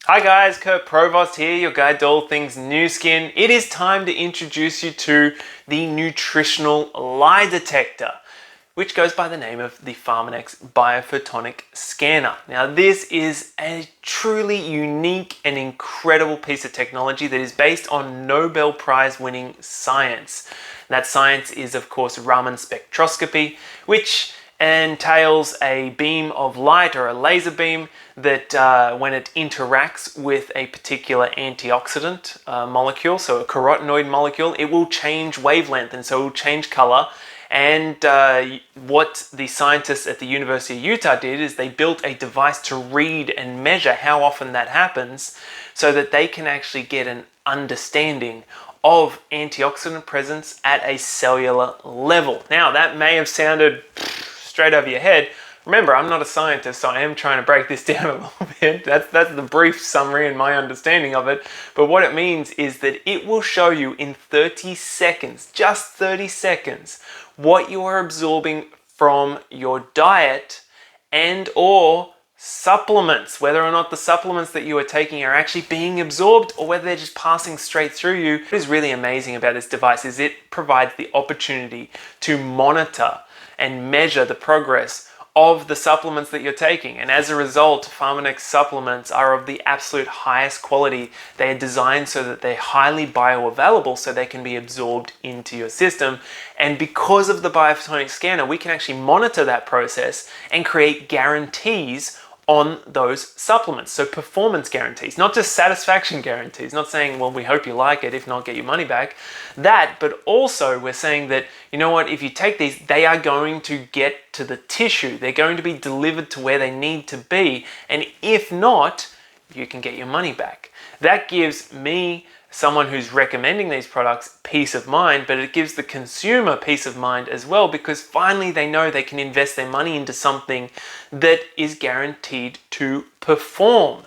Hi guys, Kurt Provost here, your guide to all things new skin. It is time to introduce you to the Nutritional Lie Detector, which goes by the name of the Pharmanx Biophotonic Scanner. Now this is a truly unique and incredible piece of technology that is based on Nobel Prize winning science. That science is of course Raman spectroscopy, which entails a beam of light or a laser beam that when it interacts with a particular antioxidant molecule, so a carotenoid molecule, it will change wavelength and so it will change color. And what the scientists at the University of Utah did is they built a device to read and measure how often that happens so that they can actually get an understanding of antioxidant presence at a cellular level. Now that may have sounded straight over your head. Remember, I'm not a scientist, so I am trying to break this down a little bit. That's the brief summary and my understanding of it. But what it means is that it will show you in 30 seconds, just 30 seconds, what you are absorbing from your diet and or supplements, whether or not the supplements that you are taking are actually being absorbed or whether they're just passing straight through you. What is really amazing about this device is it provides the opportunity to monitor and measure the progress of the supplements that you're taking. And as a result, Pharmanx supplements are of the absolute highest quality. They are designed so that they're highly bioavailable so they can be absorbed into your system. And because of the Biophotonic Scanner, we can actually monitor that process and create guarantees on those supplements. So performance guarantees, not just satisfaction guarantees, not saying, well, we hope you like it, if not, get your money back. That, but also we're saying that, you know what, if you take these, they are going to get to the tissue. They're going to be delivered to where they need to be. And if not, you can get your money back. That gives me, someone who's recommending these products, peace of mind, but it gives the consumer peace of mind as well, because finally they know they can invest their money into something that is guaranteed to perform.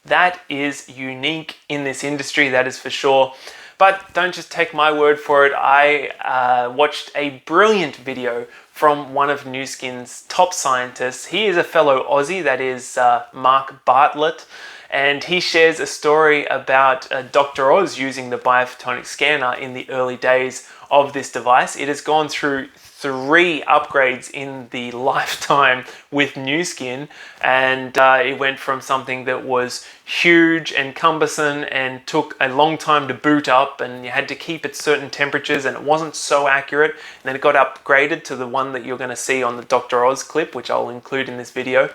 That is unique in this industry, that is for sure. But don't just take my word for it. I watched a brilliant video from one of Nu Skin's top scientists. He is a fellow Aussie, that is Mark Bartlett. And he shares a story about Dr. Oz using the Biophotonic Scanner in the early days of this device. It has gone through 3 upgrades in the lifetime with Nu Skin, and it went from something that was huge and cumbersome and took a long time to boot up, and you had to keep at certain temperatures and it wasn't so accurate. And then it got upgraded to the one that you're going to see on the Dr. Oz clip, which I'll include in this video.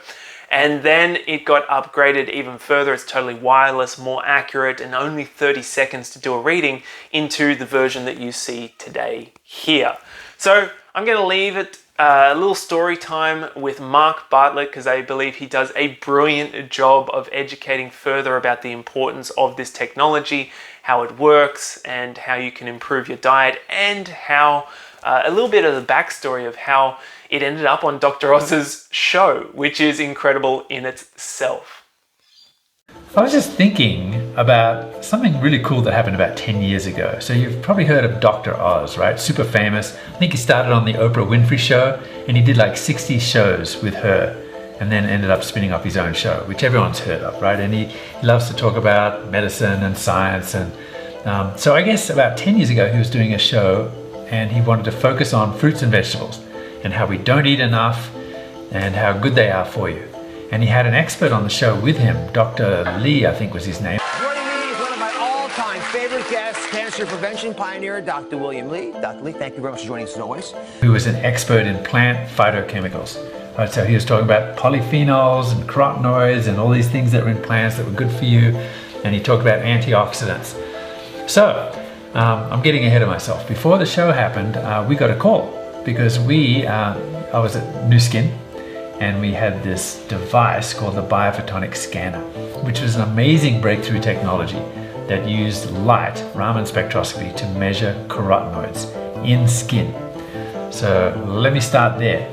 And then it got upgraded even further. It's totally wireless, more accurate, and only 30 seconds to do a reading, into the version that you see today here. So I'm going to leave it a little story time with Mark Bartlett, because I believe he does a brilliant job of educating further about the importance of this technology, how it works, and how you can improve your diet, and how a little bit of the backstory of how it ended up on Dr. Oz's show, which is incredible in itself. I was just thinking about something really cool that happened about 10 years ago. So you've probably heard of Dr. Oz, right? Super famous. I think he started on the Oprah Winfrey Show, and he did like 60 shows with her, and then ended up spinning off his own show, which everyone's heard of, right? And he loves to talk about medicine and science. And so I guess about 10 years ago, he was doing a show and he wanted to focus on fruits and vegetables and how we don't eat enough and how good they are for you. And he had an expert on the show with him, Dr. Lee, I think was his name. Joining me is one of my all-time favorite guests, cancer prevention pioneer, Dr. William Lee. Dr. Lee, thank you very much for joining us as always. Who was an expert in plant phytochemicals. Right, so he was talking about polyphenols and carotenoids and all these things that were in plants that were good for you. And he talked about antioxidants. So, I'm getting ahead of myself. Before the show happened, we got a call because I was at Nu Skin, and we had this device called the Biophotonic Scanner, which was an amazing breakthrough technology that used light, Raman spectroscopy, to measure carotenoids in skin. So let me start there.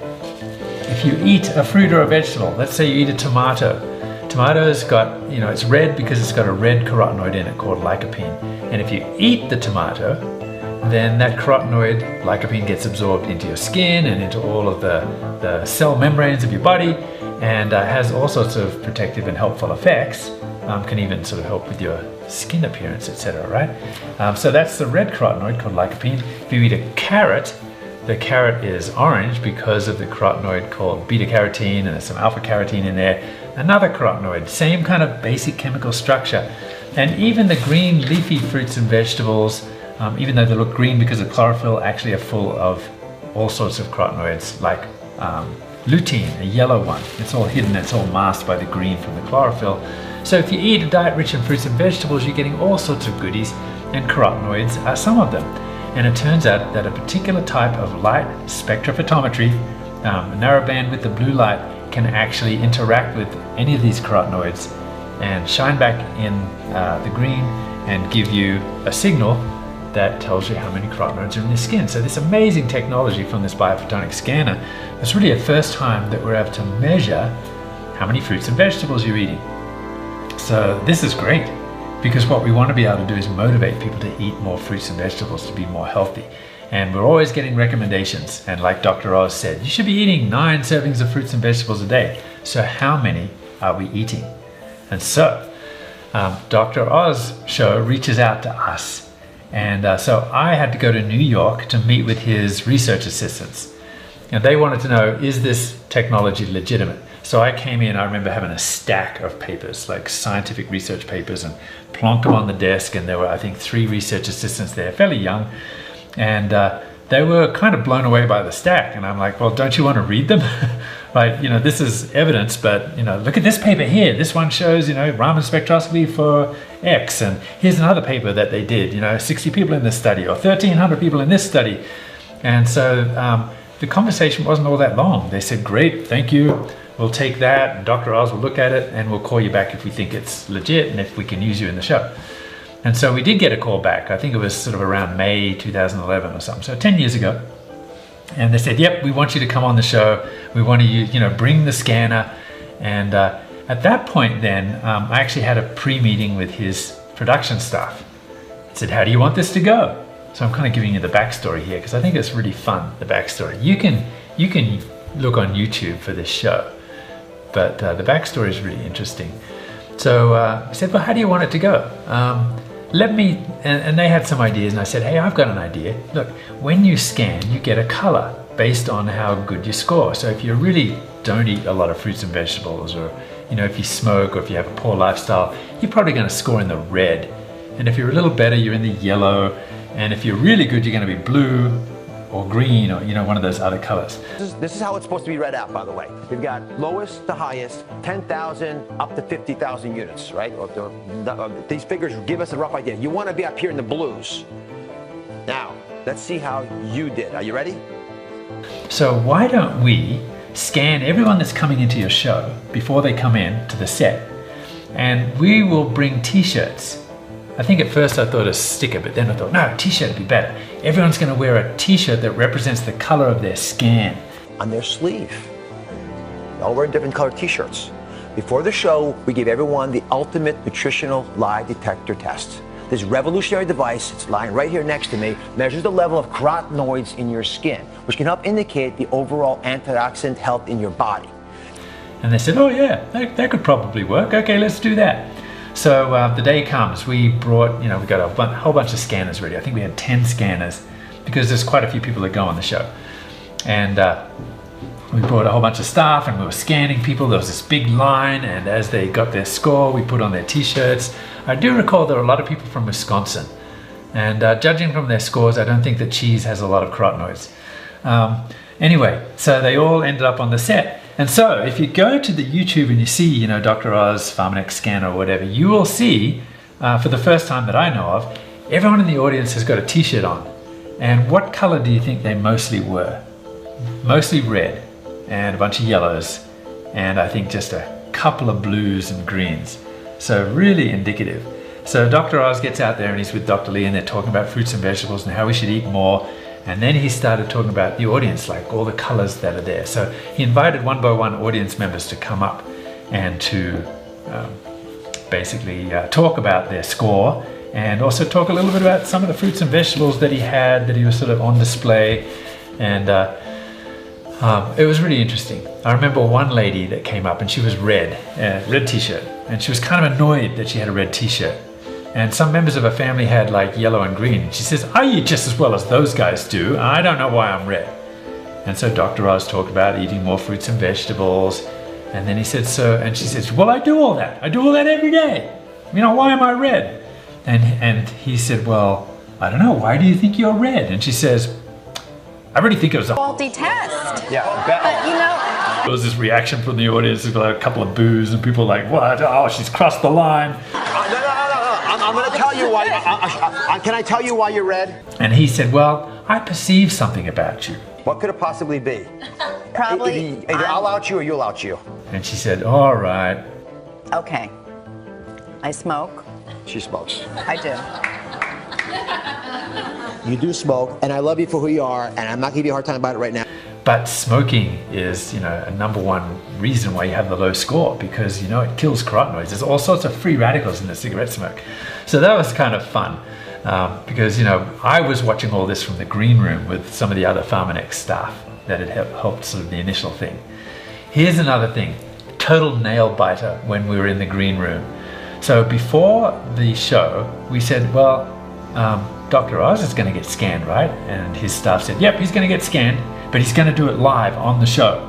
If you eat a fruit or a vegetable, let's say you eat a tomato. Tomato's got, it's red because it's got a red carotenoid in it called lycopene. And if you eat the tomato, then that carotenoid, lycopene, gets absorbed into your skin and into all of the cell membranes of your body, and has all sorts of protective and helpful effects. can even sort of help with your skin appearance, etc., right? So that's the red carotenoid called lycopene. If you eat a carrot, the carrot is orange because of the carotenoid called beta-carotene, and there's some alpha-carotene in there. Another carotenoid, same kind of basic chemical structure. And even the green leafy fruits and vegetables, even though they look green because of chlorophyll, actually are full of all sorts of carotenoids, like lutein, a yellow one. It's all hidden, it's all masked by the green from the chlorophyll. So if you eat a diet rich in fruits and vegetables, you're getting all sorts of goodies, and carotenoids are some of them. And it turns out that a particular type of light spectrophotometry, a narrow band with the blue light, can actually interact with any of these carotenoids and shine back in the green and give you a signal that tells you how many carotenoids are in your skin. So this amazing technology from this biophotonic scanner, it's really the first time that we're able to measure how many fruits and vegetables you're eating. So this is great, because what we want to be able to do is motivate people to eat more fruits and vegetables to be more healthy. And we're always getting recommendations. And like Dr. Oz said, you should be eating 9 servings of fruits and vegetables a day. So how many are we eating? And so Dr. Oz show reaches out to us. And so I had to go to New York to meet with his research assistants. And they wanted to know, is this technology legitimate? So I came in, I remember having a stack of papers, like scientific research papers, and plonked them on the desk. And there were, I think, 3 research assistants there, fairly young. And they were kind of blown away by the stack. And I'm like, well, don't you want to read them? Right, you know, this is evidence, but, you know, look at this paper here. This one shows, you know, Raman spectroscopy for X. And here's another paper that they did, you know, 60 people in this study, or 1,300 people in this study. And so the conversation wasn't all that long. They said, great, thank you. We'll take that. Dr. Oz will look at it, and we'll call you back if we think it's legit and if we can use you in the show. And so we did get a call back. I think it was sort of around May 2011 or something, so 10 years ago. And they said, yep, we want you to come on the show. We want to, you know, bring the scanner. And at that point then, I actually had a pre-meeting with his production staff. I said, how do you want this to go? So I'm kind of giving you the backstory here, because I think it's really fun, the backstory. You can look on YouTube for this show, but the backstory is really interesting. So I said, well, how do you want it to go? Let me, and they had some ideas, and I said, hey, I've got an idea. Look, when you scan, you get a color based on how good you score. So if you really don't eat a lot of fruits and vegetables, or, you know, if you smoke, or if you have a poor lifestyle, you're probably going to score in the red. And if you're a little better, you're in the yellow. And if you're really good, you're going to be blue or green, or, you know, one of those other colors. This is how it's supposed to be read out, by the way. We've got lowest to highest, 10,000 up to 50,000 units, right? These figures give us a rough idea. You want to be up here in the blues. Now, let's see how you did. Are you ready? So why don't we scan everyone that's coming into your show before they come in to the set, and we will bring t-shirts. I think at first I thought a sticker, but then I thought, no, t-shirt would be better. Everyone's going to wear a t-shirt that represents the color of their scan. On their sleeve. They all wear different colored t-shirts. Before the show, we gave everyone the ultimate nutritional lie detector test. This revolutionary device, it's lying right here next to me, measures the level of carotenoids in your skin, which can help indicate the overall antioxidant health in your body. And they said, oh yeah, that could probably work. Okay, let's do that. So the day comes, we brought, you know, we got a whole bunch of scanners ready. I think we had 10 scanners, because there's quite a few people that go on the show. And we brought a whole bunch of staff, and we were scanning people. There was this big line, and as they got their score, we put on their t-shirts. I do recall there were a lot of people from Wisconsin. And judging from their scores, I don't think that cheese has a lot of carotenoids. Anyway, so they all ended up on the set. And so if you go to the YouTube and you see, you know, Dr. Oz, Pharmanx Scanner, or whatever, you will see, for the first time that I know of, everyone in the audience has got a t-shirt on. And what color do you think they mostly were? Mostly red, and a bunch of yellows, and I think just a couple of blues and greens. So really indicative. So Dr. Oz gets out there and he's with Dr. Lee, and they're talking about fruits and vegetables and how we should eat more. And then he started talking about the audience, like all the colors that are there. So he invited one by one audience members to come up and to basically talk about their score, and also talk a little bit about some of the fruits and vegetables that he had, that he was sort of on display. And it was really interesting. I remember one lady that came up, and she was red t-shirt. and she was kind of annoyed that she had a red t-shirt. And some members of her family had like yellow and green. And she says, I eat just as well as those guys do. I don't know why I'm red. And so Dr. Oz talked about eating more fruits and vegetables. And then he said, and she says, well, I do all that. I do all that every day. You know, why am I red? And he said, well, I don't know. Why do you think you're red? And she says, I really think it was a faulty test. Yeah, But you know, there was this reaction from the audience, like a couple of boos, and people like, what? Oh, she's crossed the line. No. I'm going to tell you why. Can I tell you why you're red? And he said, well, I perceive something about you. What could it possibly be? probably. Either I'll out you or you'll out you. And she said, all right. Okay. I smoke. She smokes. I do. You do smoke, and I love you for who you are, and I'm not giving you a hard time about it right now. But smoking is, you know, a number one reason why you have the low score, because, you know, it kills carotenoids. There's all sorts of free radicals in the cigarette smoke. So that was kind of fun because, you know, I was watching all this from the green room with some of the other Pharmanx staff that had helped sort of the initial thing. Here's another thing, total nail biter when we were in the green room. So before the show, we said, well, Dr. Oz is going to get scanned, right? And his staff said, yep, he's going to get scanned, but he's going to do it live on the show.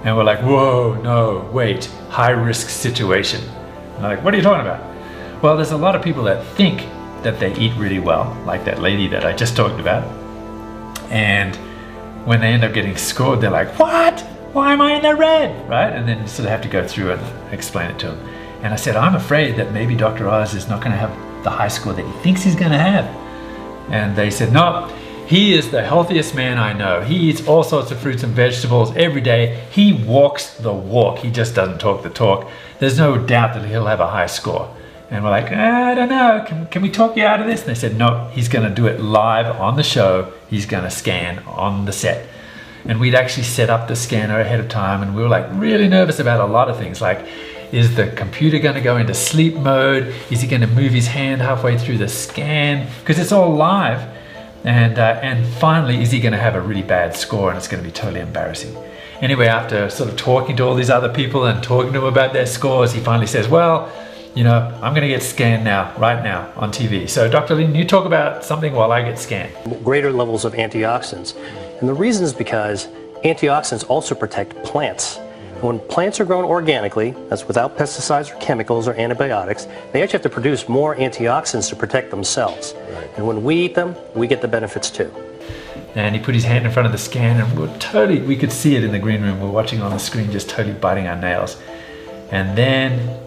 And we're like, whoa, no, wait, high risk situation. And they're like, what are you talking about? Well, there's a lot of people that think that they eat really well, like that lady that I just talked about. And when they end up getting scored, they're like, what? Why am I in the red? Right? And then you sort of have to go through and explain it to them. And I said, I'm afraid that maybe Dr. Oz is not going to have the high score that he thinks he's going to have. And they said, no, he is the healthiest man I know. He eats all sorts of fruits and vegetables every day. He walks the walk. He just doesn't talk the talk. There's no doubt that he'll have a high score. And we're like, I don't know, can we talk you out of this? And they said, no, he's going to do it live on the show. He's going to scan on the set. And we'd actually set up the scanner ahead of time, and we were like really nervous about a lot of things, like, is the computer going to go into sleep mode? Is he going to move his hand halfway through the scan? Because it's all live. And finally, is he going to have a really bad score and it's going to be totally embarrassing? Anyway, after sort of talking to all these other people and talking to them about their scores, he finally says, well, you know, I'm going to get scanned now, right now, on TV. So Dr. Lin, you talk about something while I get scanned. Greater levels of antioxidants. And the reason is because antioxidants also protect plants. When plants are grown organically, that's without pesticides or chemicals or antibiotics, they actually have to produce more antioxidants to protect themselves. Right. And when we eat them, we get the benefits too. And he put his hand in front of the scan, and we could see it in the green room. We're watching on the screen, just totally biting our nails. And then,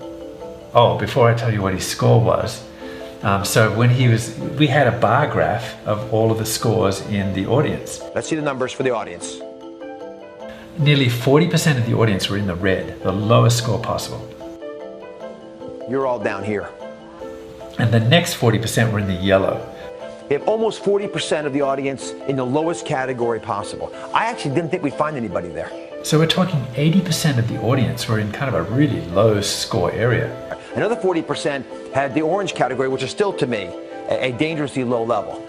before I tell you what his score was, so when we had a bar graph of all of the scores in the audience. Let's see the numbers for the audience. Nearly 40% of the audience were in the red, the lowest score possible. You're all down here. And the next 40% were in the yellow. We have almost 40% of the audience in the lowest category possible. I actually didn't think we'd find anybody there. So we're talking 80% of the audience were in kind of a really low score area. Another 40% had the orange category, which is still, to me, a dangerously low level.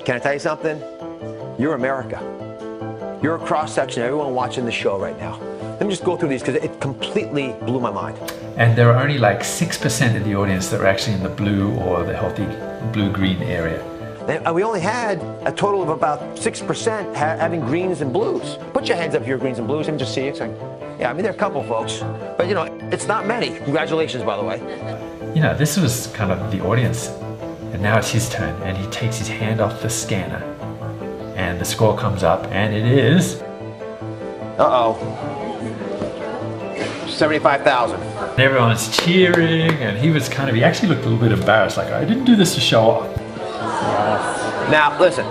Can I tell you something? You're America. You're a cross-section of everyone watching the show right now. Let me just go through these because it completely blew my mind. And there were only like 6% of the audience that were actually in the blue or the healthy blue-green area. And we only had a total of about 6% having greens and blues. Put your hands up here, greens and blues. Let me just see you. Yeah, I mean, there are a couple folks. But, you know, it's not many. Congratulations, by the way. You know, this was kind of the audience. And now it's his turn. And he takes his hand off the scanner. And the score comes up. And it is... Uh-oh. 75,000. Everyone's cheering. And he actually looked a little bit embarrassed. Like, I didn't do this to show off. Now, listen. No.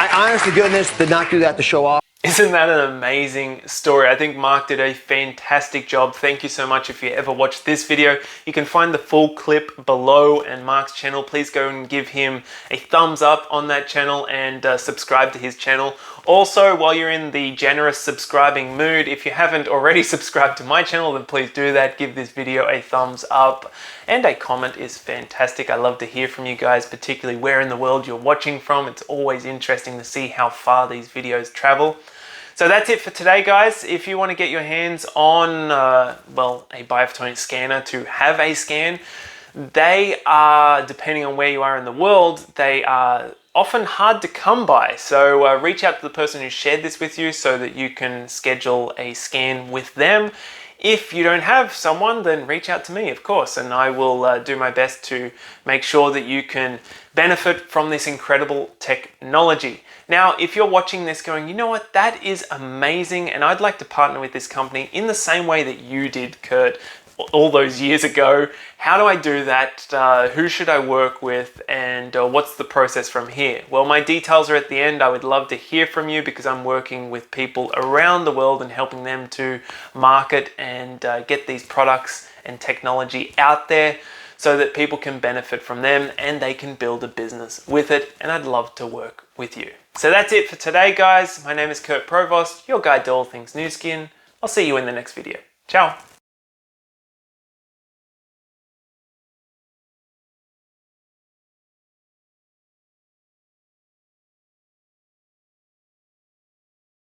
I honest to goodness did not do that to show off. Isn't that an amazing story? I think Mark did a fantastic job. Thank you so much. If you ever watched this video, you can find the full clip below and Mark's channel. Please go and give him a thumbs up on that channel and subscribe to his channel. Also, while you're in the generous subscribing mood, if you haven't already subscribed to my channel, then please do that. Give this video a thumbs up, and a comment is fantastic. I love to hear from you guys, particularly where in the world you're watching from. It's always interesting to see how far these videos travel. So that's it for today, guys. If you want to get your hands on, well, a biophotonic scanner to have a scan, they are, depending on where you are in the world, they are often hard to come by. So reach out to the person who shared this with you so that you can schedule a scan with them. If you don't have someone, then reach out to me, of course, and I will do my best to make sure that you can benefit from this incredible technology. Now, if you're watching this going, you know what, that is amazing, and I'd like to partner with this company in the same way that you did, Kurt, all those years ago. How do I do that? Who should I work with? And what's the process from here? Well, my details are at the end. I would love to hear from you because I'm working with people around the world and helping them to market and get these products and technology out there so that people can benefit from them and they can build a business with it. And I'd love to work with you. So that's it for today, guys. My name is Kurt Provost, your guide to all things new skin. I'll see you in the next video. Ciao.